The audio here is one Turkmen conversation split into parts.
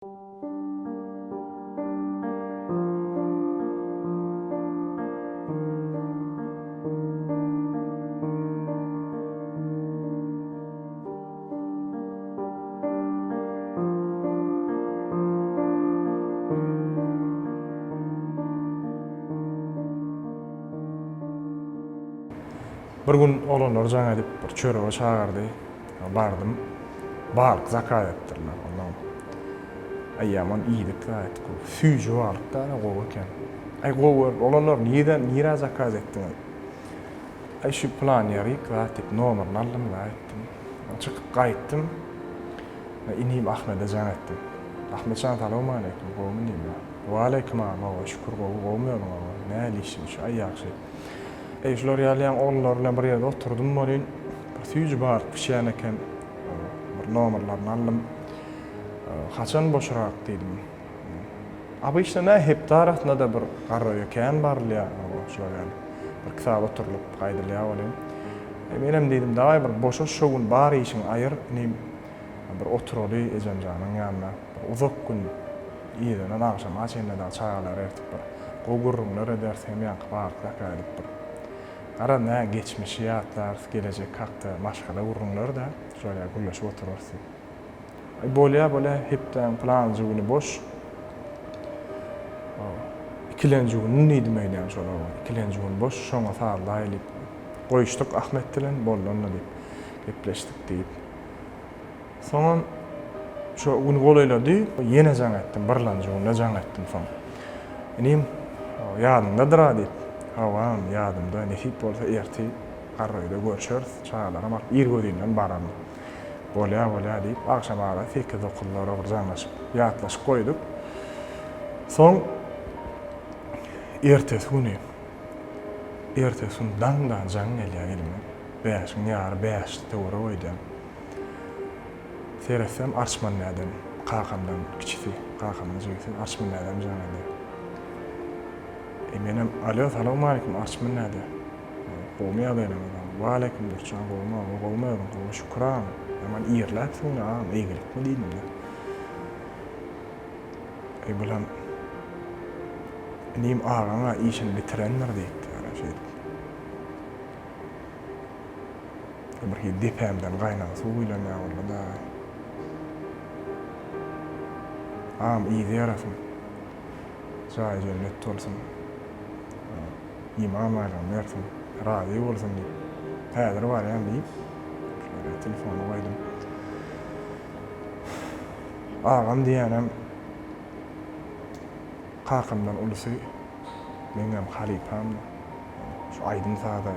Bir gün olanlar jaňa edip bir çörege çağırdy. Bardym. Balyk zakat etdirler ondan. Aýaman iýdik da etdi. Süýji balyk da gowy eken. Ay gowy olanlar niýe zakat etdiňiz? Ay şu plan ýaryk da tip nomerini aldym da etdim. Çykyp gaýtdym. Inim Ahmede jaň etdim. Ahmet jaň salamu aleykum gowmy diýdim. Wa aleykum assalam şükür gowmy näle işim şu ay ýaxşy. Şular ýalyň oğullar bilen bir ýerde oturdum bolýan. Bir süýji balyk pişýän eken. Bir nomerlerini aldym. Haçan boşrak diýdim. Abi işte ne hep tarafında da bir garry eken barlya şoňa. Bir kitap oturup gaýdylýar bolýan. Menem diýdim daýy bir boşa şogun bar işiň aýyr, inem bir oturuly ejenjanyň ýanyna. Uzak gün ýerden akşam açyna da çaylar ertip bir gogurrunlar edersem ýa barkda gaýdyp bir. Ara ne geçmiş ýatlar, gelecek hakda maşgala urrunlar da şöyle güllaşyp oturursun. Bolýa hepden plan jügüni boş. İkilenci gün neydi meýdan şolar? İkilenci gün boş, şoňa sarly aýlyp goýuşdyk Ahmet bilen bollanyna diýip gepleşdik diýip. Soňra şu gün golaýlady, ýene jaň etdim, birlenji gün jaň etdim soň. Enim ýadymdadyr diýip. Hawam ýadymda nesip bolsa erti garryda görüşeriz, çağlara mak ir gözünden baram. Bolýa diýip akşam ara 8-9'lara bir jaňlaşyp ýatlaşyp goýduk. Soň ertesi gün daňdan jaň gelýär elime. 5 ýar 5 töwre goýdum. Seresem arşman näden, kakamdan kiçisi, kakamdan jüýse arşman näden jaň geldi. Menem alo salamu aleykum arşman näde? Gowmy ýagdaýlary. Wa aleykum durçan gowmy şükran. Aman ýerläp soňra eýgilikmi diýdim de. Bulan nim ağana işini bitirenler diýdi ana şey. Bir depemden gaýnan suw bilen ýagylda. İyi ýarasyn. Çay cennet bolsun. İmam alam versin. Razi bolsun diýip. Häzir bar ýa diýip. Telefonu koydum. Ağam diýenem kakymdan ulusy meňem halipam şu aýdym sada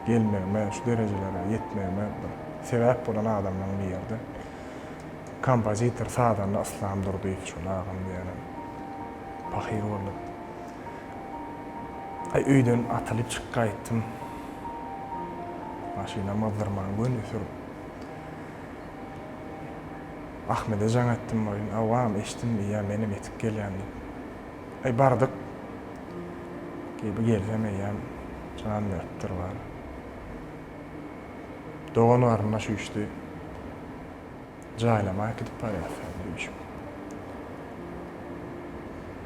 gelmegime, şu derejelere ýetmegime bir sebäp bolan adamlaryň bir ýerde kompozitor sadan aslam durdy şu ağam diýenem. Pahyr boldy. Öýden atylyp çykyp gaýtdym. Maşina mazdarman göndürüp Ahmede jaň etdim bolýan. Awam eşitdim ýa menem etip gelýän. Bardyk. Gelsem ýa jaň veripdir bar. Dogan waryna şuýşdy. Jaýlama gidip barýar diýişim.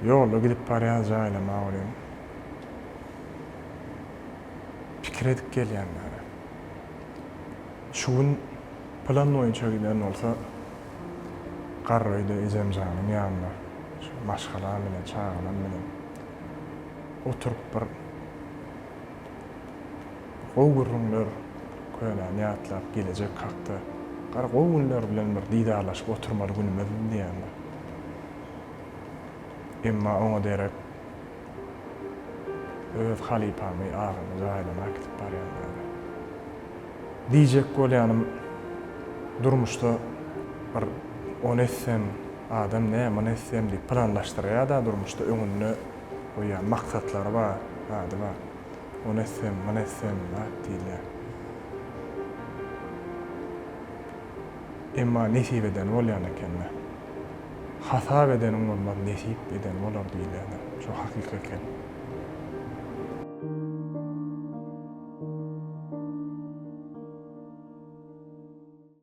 Ýolda gidip barýar jaýlama bolýan. Pikir edip gelýänler. Şu gün plan boýunça giden olsa garryda ejenjanyň ýanyna maşgala bilen çağıran bilen oturup bir gowgurrunlar köýlen ýatlap gelecek hakda gar gowgunlar bilen bir diýdarlaşyp oturmaly günümiz diýenler. Emma oňa derek öz halipamy ağamy jaýlama gidip barýarlar. Diýjek bolýanym durmuşda bir onessem adam näme etsem diýip planlaşdyrýar da durmuşda öňünde goýan maksatlary bar, hadi bar. Onessem diýilýär. Emma nesip eden bolýan ekenler. Hasap eden bolmaz, nesip eden bolar diýilýär. Şu hakykat eken.